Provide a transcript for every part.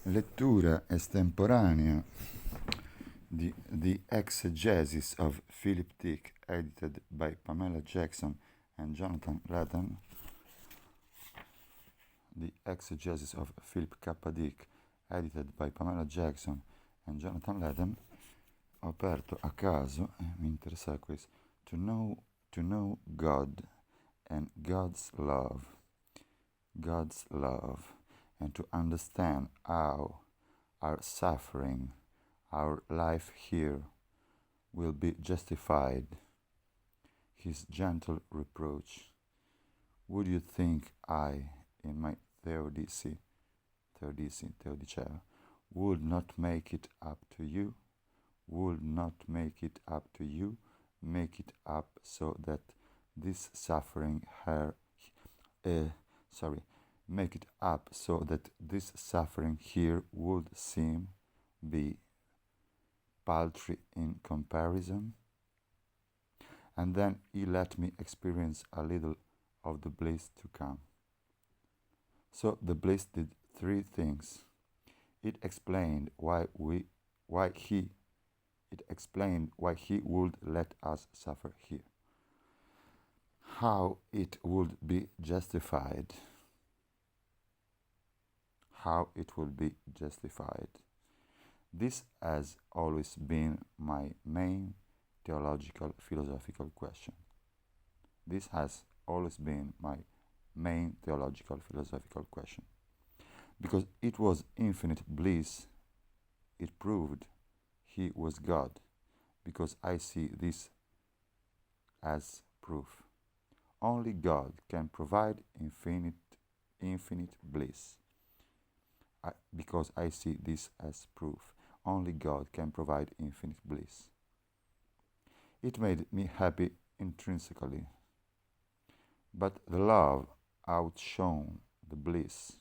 Lettura estemporanea di The Exegesis of Philip Dick, edited by Pamela Jackson and Jonathan Latham. The Exegesis of Philip K. Dick, edited by Pamela Jackson and Jonathan Latham. Ho aperto a caso e mi interessa questo. To know God and God's love, and to understand how our suffering, our life here, will be justified. His gentle reproach. Would you think I, in my theodicea, would not make it up to you? Would not make it up to you? Make it up so that this suffering make it up so that this suffering here would seem be paltry in comparison. And then he let me experience a little of the bliss to come. So the bliss did three things. It explained why he would let us suffer here, how it would be justified, This has always been my main theological philosophical question. Because it was infinite bliss, it proved he was God, because I see this as proof. Only God can provide infinite bliss. Because I see this as proof. Only God can provide infinite bliss. It made me happy intrinsically, but the love outshone the bliss.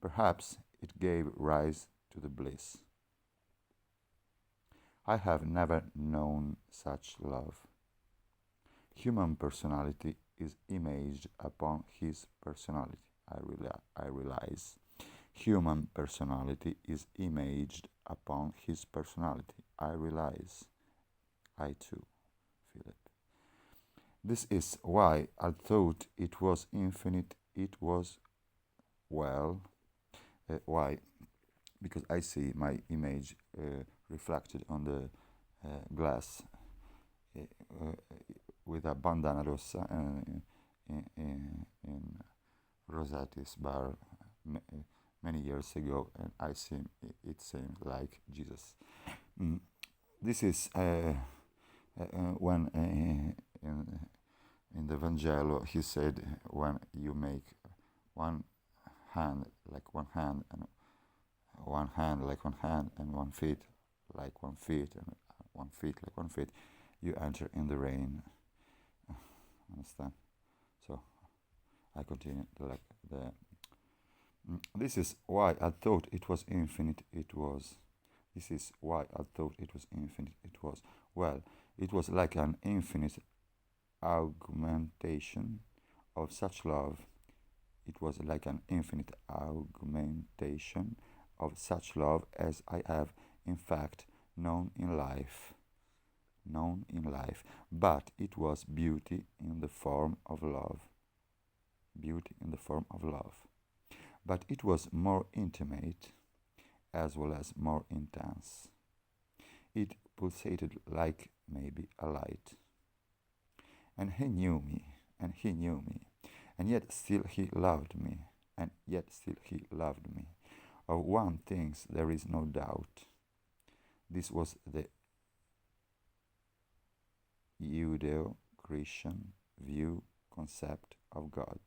Perhaps it gave rise to the bliss. I have never known such love. Human personality is imaged upon his personality. I realize. Human personality is imaged upon his personality. I realize. I too feel it. This is why I thought it was infinite. It was, why? Because I see my image reflected on the glass with a bandana rossa in Rosati's bar many years ago, and it seemed like Jesus. This is when in the Vangelo he said, when you make one hand like one hand, and one hand like one hand, and 1 foot like 1 foot, and 1 foot like 1 foot, you enter in the reign. Understand? So I continue this is why I thought it was infinite. This is why I thought it was infinite. Well, it was like an infinite augmentation of such love. It was like an infinite augmentation of such love as I have, in fact, known in life. But it was beauty in the form of love. But it was more intimate as well as more intense. It pulsated like maybe a light. And he knew me, and yet still he loved me, Of one thing there is no doubt. This was the Judeo-Christian concept of God.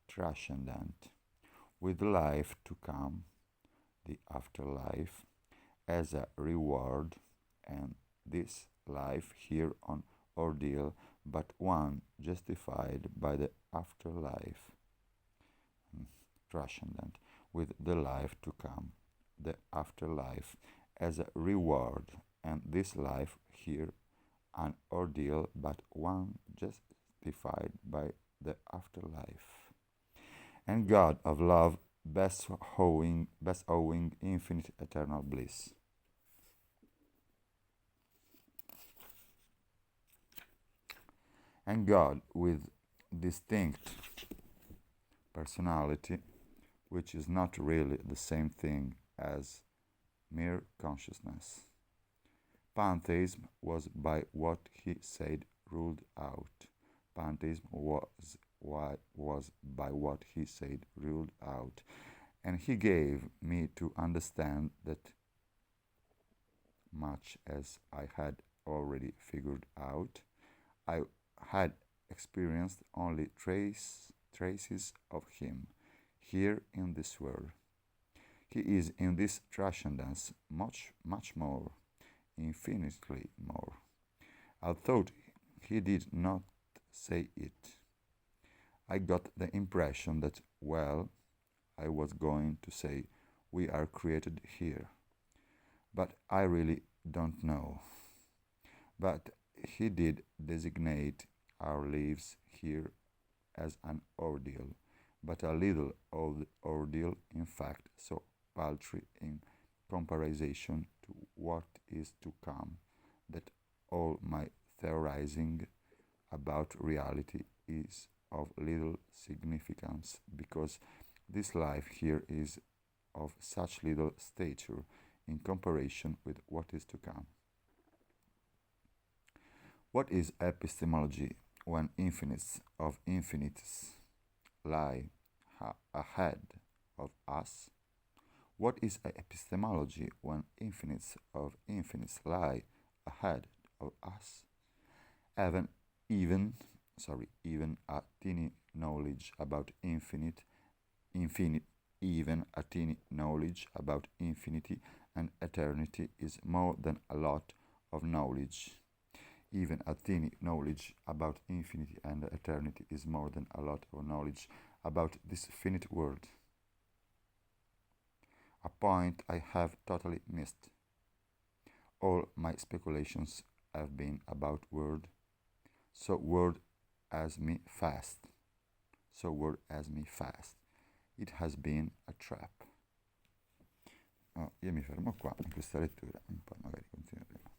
Transcendent, with life to come, the afterlife, as a reward, and this life here on ordeal, but one justified by the afterlife. Transcendent, with the life to come, the afterlife, as a reward, and this life here an ordeal, but one sanctified by the afterlife. And God of love, bestowing infinite eternal bliss. And God with distinct personality, which is not really the same thing as mere consciousness. Pantheism was by what he said ruled out. Pantheism was by what he said ruled out. And he gave me to understand that much as I had already figured out, I had experienced only traces of him here in this world. He is in this transcendence much, much more, infinitely more. I thought he did not say it. I got the impression that, well, I was going to say, we are created here. But I really don't know. But he did designate our lives here as an ordeal, but a little ordeal, in fact, so paltry in comparison to what is to come, that all my theorizing about reality is of little significance, because this life here is of such little stature in comparison with what is to come. What is epistemology when infinites of infinites lie ahead of us? What is epistemology when infinites of infinites lie ahead of us? Even a teeny knowledge about even a teeny knowledge about infinity and eternity is more than a lot of knowledge. Even a teeny knowledge about infinity and eternity is more than a lot of knowledge about this finite world. A point I have totally missed. All my speculations have been about word, so word as me fast. It has been a trap. Io mi fermo qua in questa lettura, un po' magari continueremo.